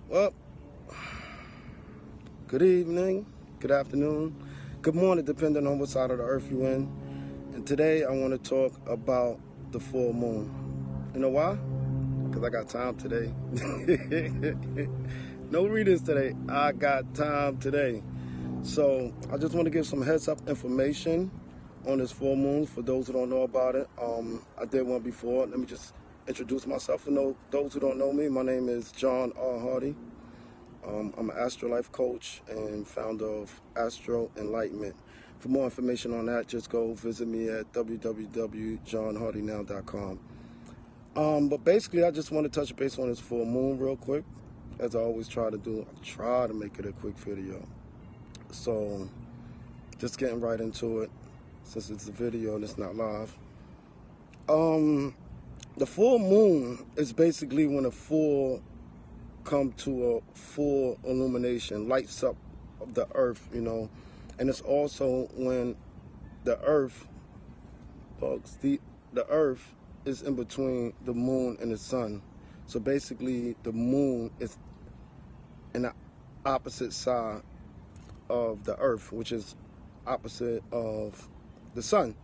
Well, good evening, good afternoon, good morning, depending on what side of the earth you're in. And today I want to talk about the full moon. You know why? Because I got time today. No readings today. I got time today. So I just want to give some heads up information on this full moon for those who don't know about it. I did one before. Let me just introduce myself for those who don't know me. My name is John R. Hardy. I'm an Astro-Life coach and founder of Astro-Enlightenment. For more information on that, just go visit me at www.johnhardynow.com. But basically, I just want to touch base on this full moon real quick, as I always try to do. I try to make it a quick video. So, just getting right into it, since it's a video and it's not live. The full moon is basically when a full come to a full illumination, lights up of the earth, and it's also when the earth, the earth is in between the moon and the sun. So basically the moon is in the opposite side of the earth, which is opposite of the sun.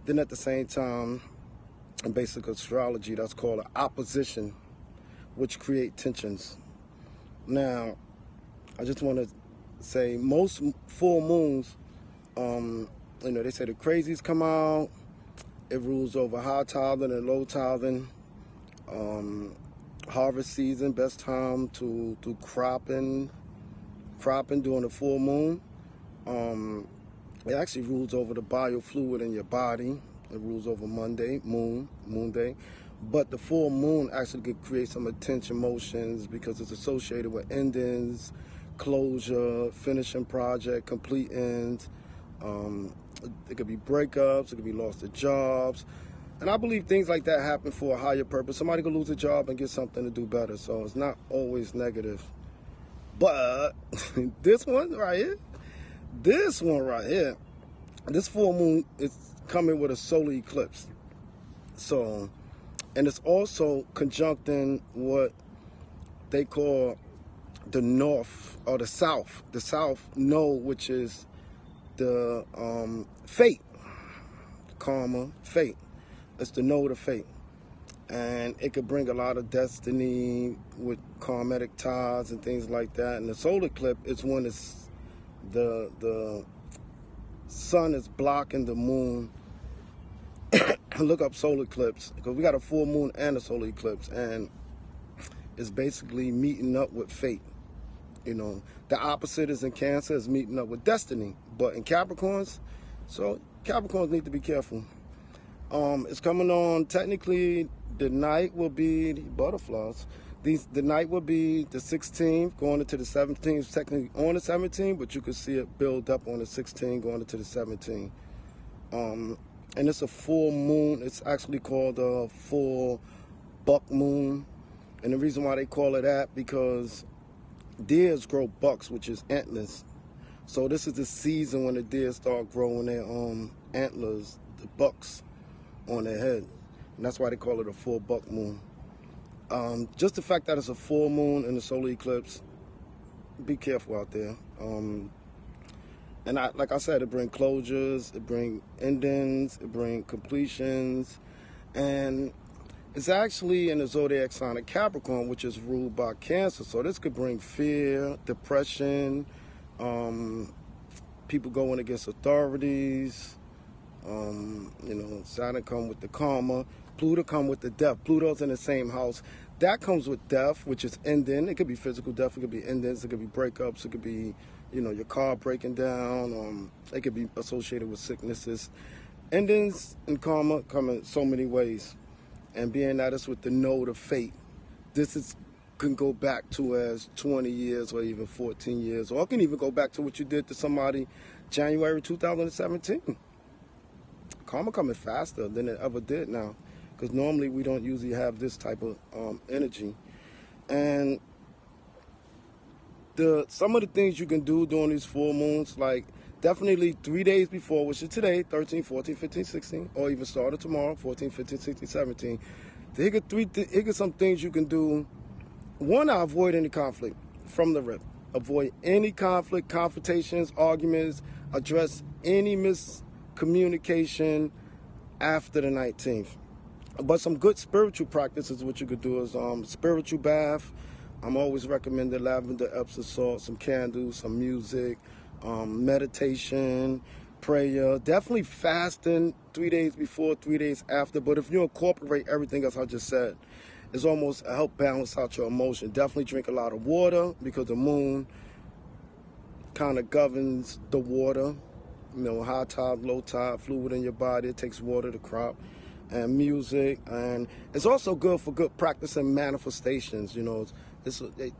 Then at the same time, in basic astrology, that's called an opposition, which create tensions. Now, I just want to say most full moons, they say the crazies come out. It rules over high tithing and low tithing. Harvest season, best time to do cropping during the full moon. It actually rules over the biofluid in your body. It rules over moon day. But the full moon actually could create some intense emotions because it's associated with endings, closure, finishing project, complete ends. It could be breakups, it could be loss of jobs. And I believe things like that happen for a higher purpose. Somebody could lose a job and get something to do better. So it's not always negative. But this one right here, this full moon is coming with a solar eclipse. So, and it's also conjuncting what they call the north or the south node, which is the fate, karma, fate. It's the node of fate. And it could bring a lot of destiny with karmatic ties and things like that. And the solar eclipse is when it's the sun is blocking the moon. Look up solar eclipse, because we got a full moon and a solar eclipse, and it's basically meeting up with fate. The opposite is in Cancer, is meeting up with destiny. But in Capricorns, so Capricorns need to be careful. It's coming on, technically the night will be the butterflies. The night will be the 16th going into the 17th, technically on the 17th, but you can see it build up on the 16th going into the 17th. And it's a full moon. It's actually called a full buck moon. And the reason why they call it that, because deers grow bucks, which is antlers. So this is the season when the deer start growing their antlers, the bucks on their head. And that's why they call it a full buck moon. Just the fact that it's a full moon and a solar eclipse, be careful out there. And like I said, it brings closures, it brings endings, it brings completions. And it's actually in the zodiac sign of Capricorn, which is ruled by Cancer. So this could bring fear, depression, people going against authorities. Saturn come with the karma. Pluto come with the death. Pluto's in the same house. That comes with death, which is ending. It could be physical death, it could be endings, it could be breakups, it could be your car breaking down. It could be associated with sicknesses. Endings and karma come in so many ways. And being that it's with the node of fate, can go back to as 20 years or even 14 years. Or it can even go back to what you did to somebody January 2017. Karma coming faster than it ever did now. Because normally we don't usually have this type of energy. And some of the things you can do during these full moons, like definitely 3 days before, which is today, 13, 14, 15, 16, or even started tomorrow, 14, 15, 16, 17. Here are some things you can do one, I avoid any conflict from the rip. Avoid any conflict, confrontations, arguments, address any miscommunication after the 19th. But some good spiritual practices, what you could do is spiritual bath. I'm always recommending lavender, Epsom salt, some candles, some music, meditation, prayer. Definitely fasting 3 days before, 3 days after. But if you incorporate everything else I just said, it's almost help balance out your emotion. Definitely drink a lot of water because the moon kind of governs the water. You know, high tide, low tide, fluid in your body. It takes water to crop. And music, and it's also good for good practice and manifestations. You know,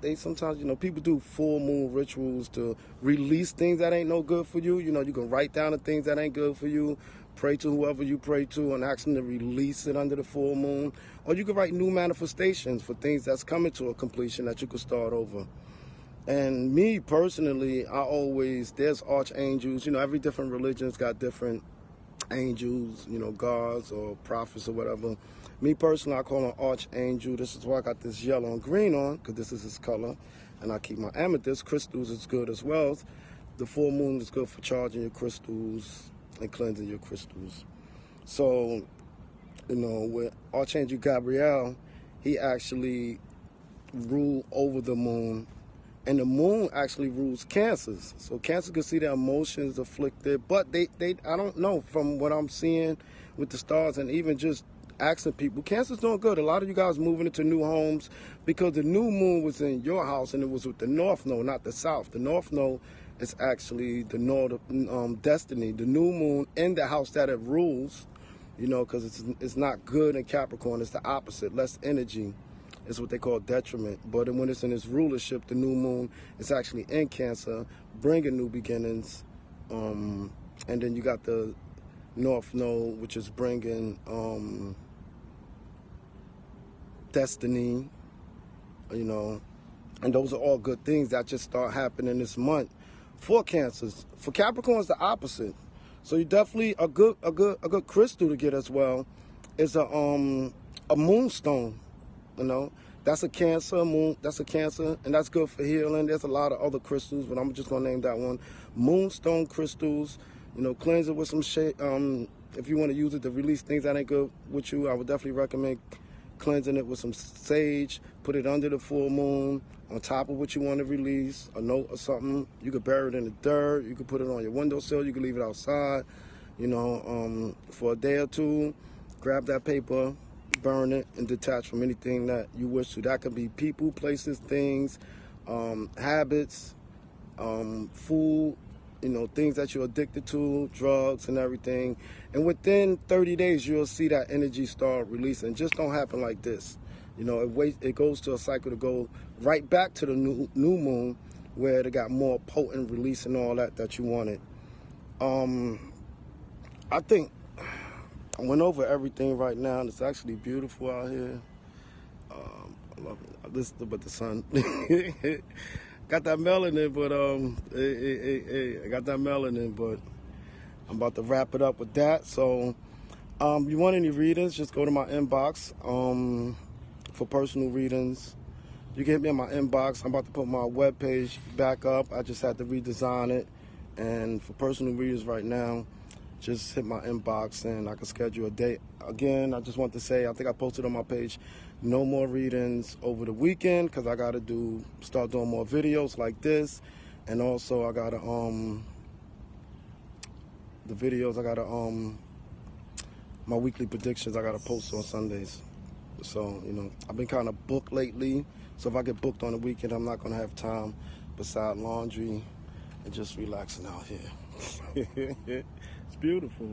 they sometimes, you know, people do full moon rituals to release things that ain't no good for you. You know, you can write down the things that ain't good for you, pray to whoever you pray to, and ask them to release it under the full moon. Or you can write new manifestations for things that's coming to a completion that you could start over. And me personally, there's archangels. You know, every different religion's got different angels, you know, gods or prophets or whatever. Me personally, I call an archangel. This is why I got this yellow and green on, because this is his color. And I keep my amethyst. Crystals is good as well. The full moon is good for charging your crystals and cleansing your crystals. So, you know, with Archangel Gabriel, he actually ruled over the moon. And the moon actually rules cancers. So Cancer can see their emotions afflicted, but they I don't know, from what I'm seeing with the stars and even just asking people, Cancer's doing good. A lot of you guys moving into new homes because the new moon was in your house and it was with the north node, not the south. The north node is actually the node of destiny. The new moon in the house that it rules, you know, because it's not good in Capricorn. It's the opposite, less energy. It's what they call detriment. But when it's in its rulership, the new moon is actually in Cancer, bringing new beginnings. And then you got the North Node, which is bringing destiny, you know. And those are all good things that just start happening this month for Cancers. For Capricorn, it's the opposite. So you definitely a good crystal to get as well is a moonstone. You know, that's a Cancer moon. That's a Cancer, and that's good for healing. There's a lot of other crystals, but I'm just gonna name that one. Moonstone crystals. You know, cleanse it with some shade. If you want to use it to release things that ain't good with you, I would definitely recommend cleansing it with some sage. Put it under the full moon, on top of what you want to release, a note or something. You could bury it in the dirt. You could put it on your windowsill. You could leave it outside. You know, for a day or two. Grab that paper, burn it, and detach from anything that you wish to. That could be people, places, things, habits, food, you know, things that you're addicted to, drugs and everything. And within 30 days, you'll see that energy start releasing. Just don't happen like this. You know, it goes to a cycle to go right back to the new moon where it got more potent release and all that you wanted. I think I went over everything right now, and it's actually beautiful out here. I love it. This but the sun. Got that melanin, but I got that melanin, but I'm about to wrap it up with that. So, you want any readings? Just go to my inbox for personal readings. You can hit me in my inbox. I'm about to put my webpage back up. I just had to redesign it, and for personal readings right now, just hit my inbox and I can schedule a date. Again, I just want to say, I think I posted on my page, no more readings over the weekend because I got to start doing more videos like this. And also I got to, the videos, I got to, my weekly predictions, I got to post on Sundays. So, you know, I've been kind of booked lately. So if I get booked on the weekend, I'm not going to have time beside laundry and just relaxing out here. It's beautiful.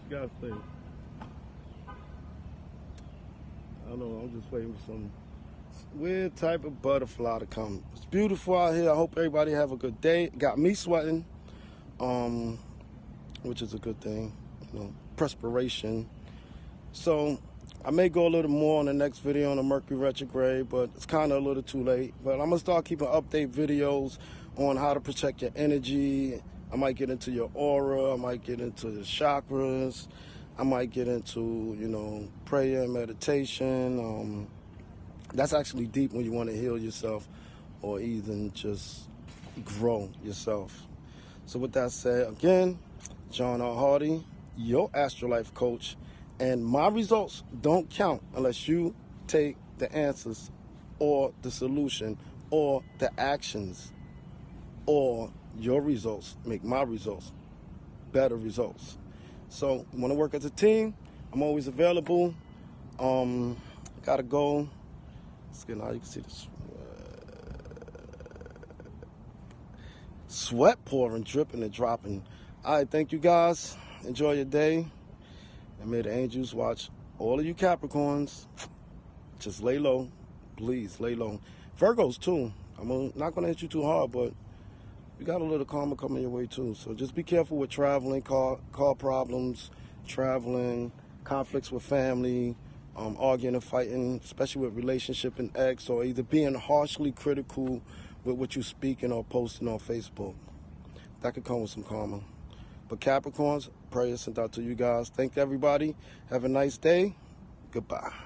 You guys think? I don't know. I'm just waiting for some weird type of butterfly to come. It's beautiful out here. I hope everybody have a good day. Got me sweating, which is a good thing. You know, perspiration. So I may go a little more on the next video on the Mercury retrograde, but it's kind of a little too late. But I'm gonna start keeping update videos on how to protect your energy. I might get into your aura. I might get into the chakras. I might get into, you know, prayer and meditation, That's actually deep when you want to heal yourself or even just grow yourself. So with that said, again, John R. Hardy, your Astrolife coach, and my results don't count unless you take the answers or the solution or the actions, or your results make my results better results. So you want to work as a team, I'm always available. Gotta go. Now you can see the sweat pouring, dripping and dropping. All right, thank you guys. Enjoy your day. And may the angels watch all of you Capricorns. Just lay low. Please, lay low. Virgos, too. I'm not going to hit you too hard, but you got a little karma coming your way, too. So just be careful with traveling, car problems, traveling, conflicts with family, arguing and fighting, especially with relationship and ex, or either being harshly critical with what you're speaking or posting on Facebook. That could come with some karma. But Capricorns, prayers sent out to you guys. Thank everybody. Have a nice day. Goodbye.